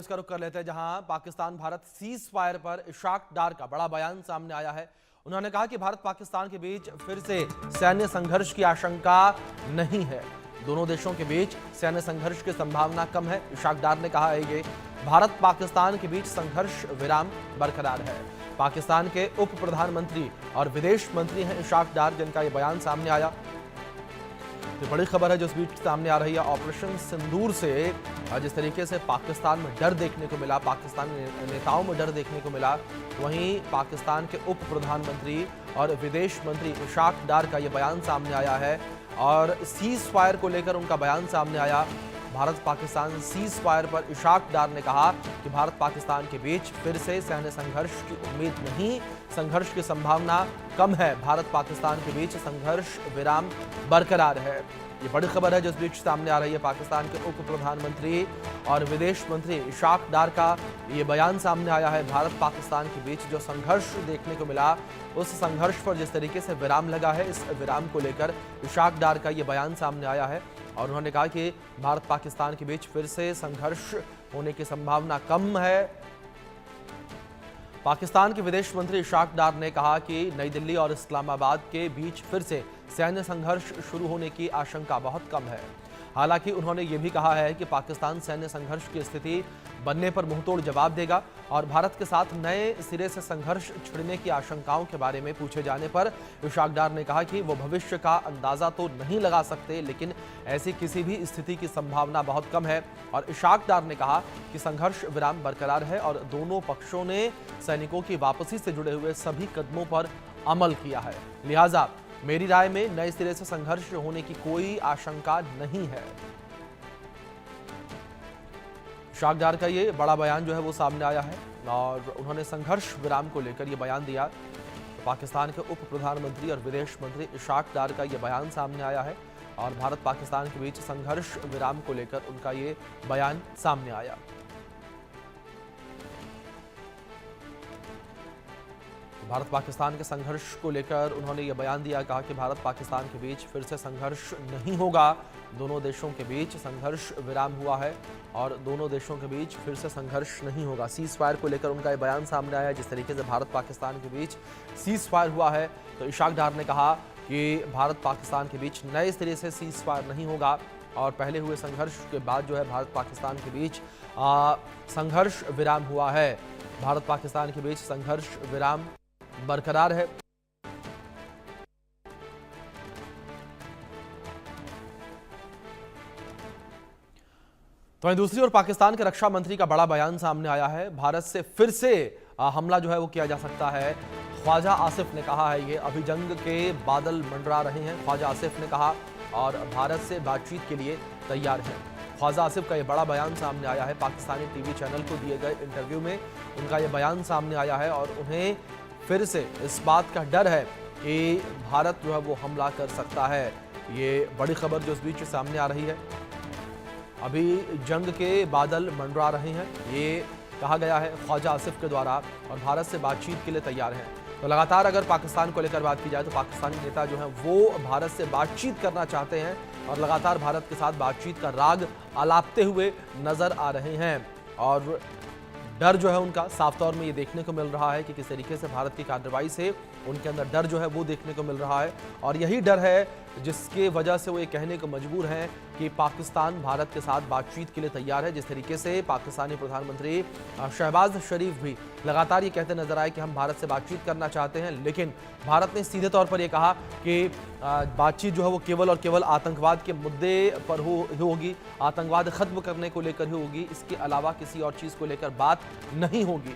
इसका रुख कर लेते हैं, जहां पाकिस्तान भारत सीज फायर पर इशाक डार का बड़ा बयान सामने आया है। उन्होंने कहा कि भारत पाकिस्तान के बीच फिर से सैन्य संघर्ष की आशंका नहीं है। दोनों देशों के बीच सैन्य संघर्ष की संभावना कम है। इशाक डार ने कहा है कि भारत पाकिस्तान के बीच संघर्ष विराम बरकरार है। पाकिस्तान के उप प्रधानमंत्री और विदेश मंत्री हैं इशाक डार, जिनका यह बयान सामने आया। ये बड़ी खबर है जो इस बीच सामने आ रही है। ऑपरेशन सिंदूर से जिस तरीके से पाकिस्तान में डर देखने को मिला, पाकिस्तानी नेताओं में डर देखने को मिला, वहीं पाकिस्तान के उप प्रधानमंत्री और विदेश मंत्री इशाक डार का ये बयान सामने आया है और सीज फायर को लेकर उनका बयान सामने आया। भारत पाकिस्तान सीज फायर पर इशाक डार ने कहा कि भारत पाकिस्तान के बीच फिर से सैन्य संघर्ष की उम्मीद नहीं, संघर्ष की संभावना कम है। भारत पाकिस्तान के बीच संघर्ष विराम बरकरार है। ये बड़ी खबर है जो इस बीच सामने आ रही है। पाकिस्तान के उप प्रधानमंत्री और विदेश मंत्री इशाक डार का ये बयान सामने आया है। भारत पाकिस्तान के बीच जो संघर्ष देखने को मिला, उस संघर्ष पर जिस तरीके से विराम लगा है, इस विराम को लेकर इशाक डार का ये बयान सामने आया है और उन्होंने कहा कि भारत पाकिस्तान के बीच फिर से संघर्ष होने की संभावना कम है। पाकिस्तान के विदेश मंत्री इशाक डार ने कहा कि नई दिल्ली और इस्लामाबाद के बीच फिर से सैन्य संघर्ष शुरू होने की आशंका बहुत कम है। हालांकि उन्होंने ये भी कहा है कि पाकिस्तान सैन्य संघर्ष की स्थिति बनने पर मुंहतोड़ जवाब देगा और भारत के साथ नए सिरे से संघर्ष छिड़ने की आशंकाओं के बारे में पूछे जाने पर इशाक डार ने कहा कि वो भविष्य का अंदाजा तो नहीं लगा सकते, लेकिन ऐसी किसी भी स्थिति की संभावना बहुत कम है। और इशाक डार ने कहा कि संघर्ष विराम बरकरार है और दोनों पक्षों ने सैनिकों की वापसी से जुड़े हुए सभी कदमों पर अमल किया है। लिहाजा मेरी राय में नए सिरे से संघर्ष होने की कोई आशंका नहीं है। इशाक डार का ये बड़ा बयान जो है वो सामने आया है और उन्होंने संघर्ष विराम को लेकर ये बयान दिया। तो पाकिस्तान के उप प्रधानमंत्री और विदेश मंत्री इशाक डार का ये बयान सामने आया है और भारत पाकिस्तान के बीच संघर्ष विराम को लेकर उनका ये बयान सामने आया। भारत पाकिस्तान के संघर्ष को लेकर उन्होंने ये बयान दिया, कहा कि भारत पाकिस्तान के बीच फिर से संघर्ष नहीं होगा। दोनों देशों के बीच संघर्ष विराम हुआ है और दोनों देशों के बीच फिर से संघर्ष नहीं होगा। सीज फायर को लेकर उनका ये बयान सामने आया। जिस तरीके से भारत पाकिस्तान के बीच सीज फायर हुआ है, तो इशाक डार ने कहा कि भारत पाकिस्तान के बीच नए सिरे से सीज फायर नहीं होगा और पहले हुए संघर्ष के बाद जो है भारत पाकिस्तान के बीच संघर्ष विराम हुआ है। भारत पाकिस्तान के बीच संघर्ष विराम बरकरार है। तो वहीं दूसरी ओर पाकिस्तान के रक्षा मंत्री का बड़ा बयान सामने आया है। भारत से फिर से हमला जो है वो किया जा सकता है। ख्वाजा आसिफ ने कहा है, ये अभी जंग के बादल मंडरा रहे हैं, ख्वाजा आसिफ ने कहा, और भारत से बातचीत के लिए तैयार हैं। ख्वाजा आसिफ का ये बड़ा बयान सामने आया है। पाकिस्तानी टीवी चैनल को दिए गए इंटरव्यू में उनका ये बयान सामने आया है और उन्हें फिर से इस बात का डर है कि भारत जो है वो हमला कर सकता है। ये बड़ी खबर जो इस बीच सामने आ रही है। अभी जंग के बादल मंडरा रहे हैं, ये कहा गया है ख्वाजा आसिफ के द्वारा, और भारत से बातचीत के लिए तैयार हैं। तो लगातार अगर पाकिस्तान को लेकर बात की जाए तो पाकिस्तानी नेता जो हैं वो भारत से बातचीत करना चाहते हैं और लगातार भारत के साथ बातचीत का राग अलापते हुए नजर आ रहे हैं। और डर जो है उनका साफ तौर में ये देखने को मिल रहा है कि किस तरीके से भारत की कार्रवाई से उनके अंदर डर जो है वो देखने को मिल रहा है। और यही डर है जिसके वजह से वो ये कहने को मजबूर हैं कि पाकिस्तान भारत के साथ बातचीत के लिए तैयार है। जिस तरीके से पाकिस्तानी प्रधानमंत्री शहबाज शरीफ भी लगातार ये कहते नजर आए कि हम भारत से बातचीत करना चाहते हैं, लेकिन भारत ने सीधे तौर पर यह कहा कि बातचीत जो है वो केवल और केवल आतंकवाद के मुद्दे पर होगी, आतंकवाद खत्म करने को लेकर ही होगी, इसके अलावा किसी और चीज़ को लेकर बात नहीं होगी।